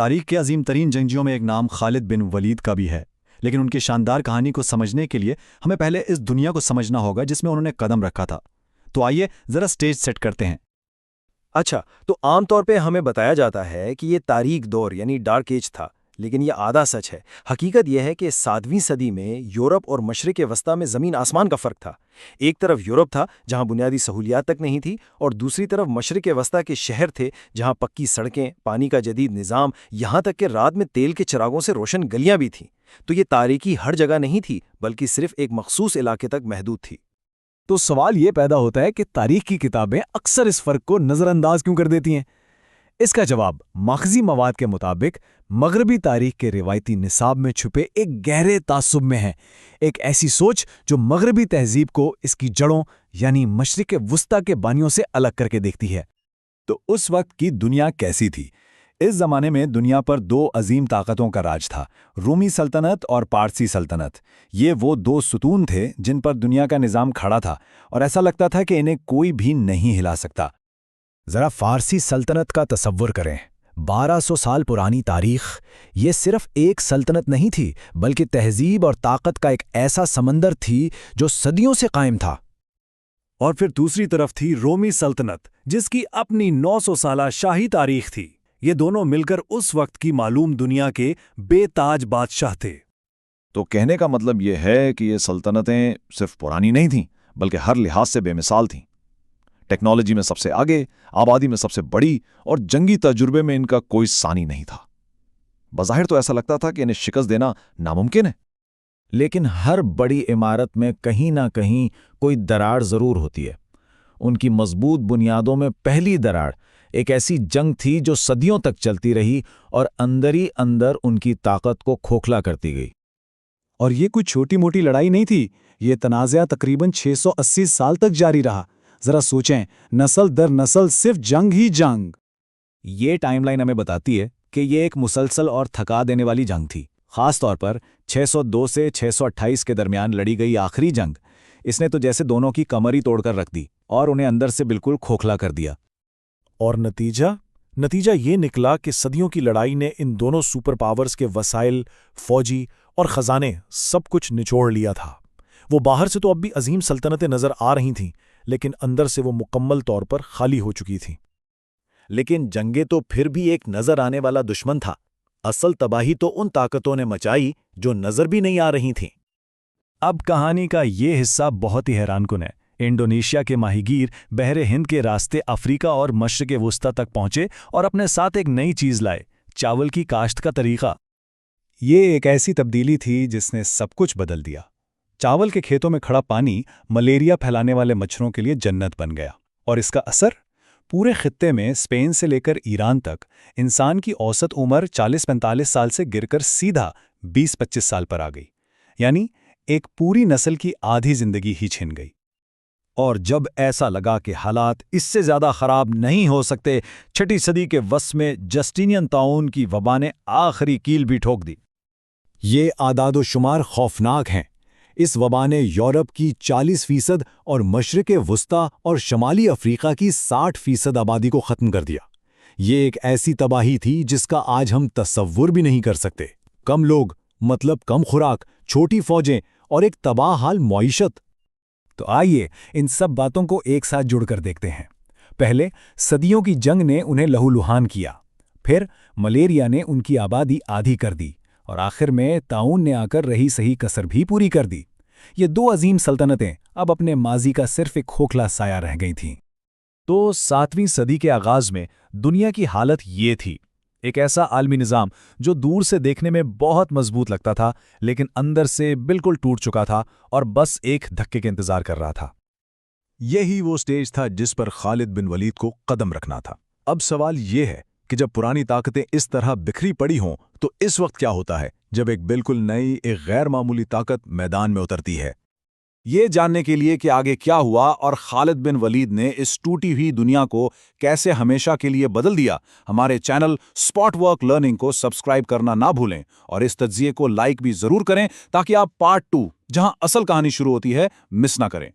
تاریخ کے عظیم ترین جنگجوؤں میں ایک نام خالد بن ولید کا بھی ہے، لیکن ان کی شاندار کہانی کو سمجھنے کے لیے ہمیں پہلے اس دنیا کو سمجھنا ہوگا جس میں انہوں نے قدم رکھا تھا۔ تو آئیے ذرا سٹیج سیٹ کرتے ہیں۔ اچھا، تو عام طور پہ ہمیں بتایا جاتا ہے کہ یہ تاریک دور یعنی ڈارک ایج تھا، لیکن یہ آدھا سچ ہے۔ حقیقت یہ ہے کہ 7ویں صدی میں یورپ اور مشرق وسطیٰ میں زمین آسمان کا فرق تھا۔ ایک طرف یورپ تھا جہاں بنیادی سہولیات تک نہیں تھی، اور دوسری طرف مشرق وسطیٰ کے شہر تھے جہاں پکی سڑکیں، پانی کا جدید نظام، یہاں تک کہ رات میں تیل کے چراغوں سے روشن گلیاں بھی تھیں۔ تو یہ تاریکی ہر جگہ نہیں تھی، بلکہ صرف ایک مخصوص علاقے تک محدود تھی۔ تو سوال یہ پیدا ہوتا ہے کہ تاریخ کی کتابیں اکثر اس فرق کو نظر انداز کیوں کر دیتی ہیں؟ اس کا جواب ماخذی مواد کے مطابق مغربی تاریخ کے روایتی نصاب میں چھپے ایک گہرے تعصب میں ہے، ایک ایسی سوچ جو مغربی تہذیب کو اس کی جڑوں یعنی مشرق وسطیٰ کے بانیوں سے الگ کر کے دیکھتی ہے۔ تو اس وقت کی دنیا کیسی تھی؟ اس زمانے میں دنیا پر 2 عظیم طاقتوں کا راج تھا، رومی سلطنت اور پارسی سلطنت۔ یہ وہ 2 ستون تھے جن پر دنیا کا نظام کھڑا تھا، اور ایسا لگتا تھا کہ انہیں کوئی بھی نہیں ہلا سکتا۔ ذرا فارسی سلطنت کا تصور کریں، 1200 سال پرانی تاریخ۔ یہ صرف ایک سلطنت نہیں تھی، بلکہ تہذیب اور طاقت کا ایک ایسا سمندر تھی جو صدیوں سے قائم تھا۔ اور پھر دوسری طرف تھی رومی سلطنت، جس کی اپنی 900 سالہ شاہی تاریخ تھی۔ یہ دونوں مل کر اس وقت کی معلوم دنیا کے بے تاج بادشاہ تھے۔ تو کہنے کا مطلب یہ ہے کہ یہ سلطنتیں صرف پرانی نہیں تھیں، بلکہ ہر لحاظ سے بے مثال تھیں۔ ٹیکنالوجی میں سب سے آگے، آبادی میں سب سے بڑی، اور جنگی تجربے میں ان کا کوئی ثانی نہیں تھا۔ بظاہر تو ایسا لگتا تھا کہ انہیں شکست دینا ناممکن ہے۔ لیکن ہر بڑی عمارت میں کہیں نہ کہیں کوئی دراڑ ضرور ہوتی ہے۔ ان کی مضبوط بنیادوں میں پہلی دراڑ ایک ایسی جنگ تھی جو صدیوں تک چلتی رہی اور اندر ہی اندر ان کی طاقت کو کھوکھلا کرتی گئی۔ اور یہ کوئی چھوٹی موٹی لڑائی نہیں تھی، یہ تنازعہ تقریباً 680 سال تک جاری رہا۔ ذرا سوچیں، نسل در نسل صرف جنگ ہی جنگ۔ یہ ٹائم لائن ہمیں بتاتی ہے کہ یہ ایک مسلسل اور تھکا دینے والی جنگ تھی، خاص طور پر 602 سے 628 کے درمیان لڑی گئی آخری جنگ۔ اس نے تو جیسے دونوں کی کمر ہی توڑ کر رکھ دی اور انہیں اندر سے بالکل کھوکھلا کر دیا۔ اور نتیجہ یہ نکلا کہ صدیوں کی لڑائی نے ان دونوں سپر پاورز کے وسائل، فوجی اور خزانے سب کچھ نچوڑ لیا تھا۔ وہ باہر سے تو اب بھی عظیم سلطنتیں نظر آ رہی تھیں، لیکن اندر سے وہ مکمل طور پر خالی ہو چکی تھیں۔ لیکن جنگیں تو پھر بھی ایک نظر آنے والا دشمن تھا۔ اصل تباہی تو ان طاقتوں نے مچائی جو نظر بھی نہیں آ رہی تھیں۔ اب کہانی کا یہ حصہ بہت ہی حیران کن ہے۔ انڈونیشیا کے ماہی گیر بحر ہند کے راستے افریقہ اور مشرق وسطیٰ تک پہنچے اور اپنے ساتھ ایک نئی چیز لائے، چاول کی کاشت کا طریقہ۔ یہ ایک ایسی تبدیلی تھی جس نے سب کچھ بدل دیا۔ چاول کے کھیتوں میں کھڑا پانی ملیریا پھیلانے والے مچھروں کے لیے جنت بن گیا، اور اس کا اثر پورے خطے میں اسپین سے لے کر ایران تک انسان کی اوسط عمر 40-45 سال سے گر کر سیدھا 20-25 سال پر آ گئی، یعنی ایک پوری نسل کی آدھی زندگی ہی چھن گئی۔ اور جب ایسا لگا کہ حالات اس سے زیادہ خراب نہیں ہو سکتے، 6 صدی کے وسط میں جسٹینین طاعون کی وبا نے آخری کیل بھی ٹھوک دی۔ یہ اعداد و شمار خوفناک ہیں۔ اس وبا نے یورپ کی 40% اور مشرق وسطیٰ اور شمالی افریقہ کی 60% آبادی کو ختم کر دیا۔ یہ ایک ایسی تباہی تھی جس کا آج ہم تصور بھی نہیں کر سکتے۔ کم لوگ، مطلب کم خوراک، چھوٹی فوجیں اور ایک تباہ حال معیشت۔ تو آئیے ان سب باتوں کو ایک ساتھ جڑ کر دیکھتے ہیں۔ پہلے صدیوں کی جنگ نے انہیں لہولہان کیا، پھر ملیریا نے ان کی آبادی آدھی کر دی، اور آخر میں طاعون نے آ کر رہی صحیح کسر بھی پوری کر دی۔ یہ 2 عظیم سلطنتیں اب اپنے ماضی کا صرف ایک کھوکھلا سایہ رہ گئی تھیں۔ تو 7ویں صدی کے آغاز میں دنیا کی حالت یہ تھی، ایک ایسا عالمی نظام جو دور سے دیکھنے میں بہت مضبوط لگتا تھا، لیکن اندر سے بالکل ٹوٹ چکا تھا اور بس ایک دھکے کے انتظار کر رہا تھا۔ یہی وہ سٹیج تھا جس پر خالد بن ولید کو قدم رکھنا تھا۔ اب سوال یہ ہے کہ جب پرانی طاقتیں اس طرح بکھری پڑی ہوں تو اس وقت کیا ہوتا ہے جب ایک بالکل نئی، ایک غیر معمولی طاقت میدان میں اترتی ہے؟ یہ جاننے کے لیے کہ آگے کیا ہوا اور خالد بن ولید نے اس ٹوٹی ہوئی دنیا کو کیسے ہمیشہ کے لیے بدل دیا، ہمارے چینل اسپاٹ ورک لرننگ کو سبسکرائب کرنا نہ بھولیں، اور اس تجزیے کو لائک بھی ضرور کریں تاکہ آپ پارٹ 2 جہاں اصل کہانی شروع ہوتی ہے مس نہ کریں۔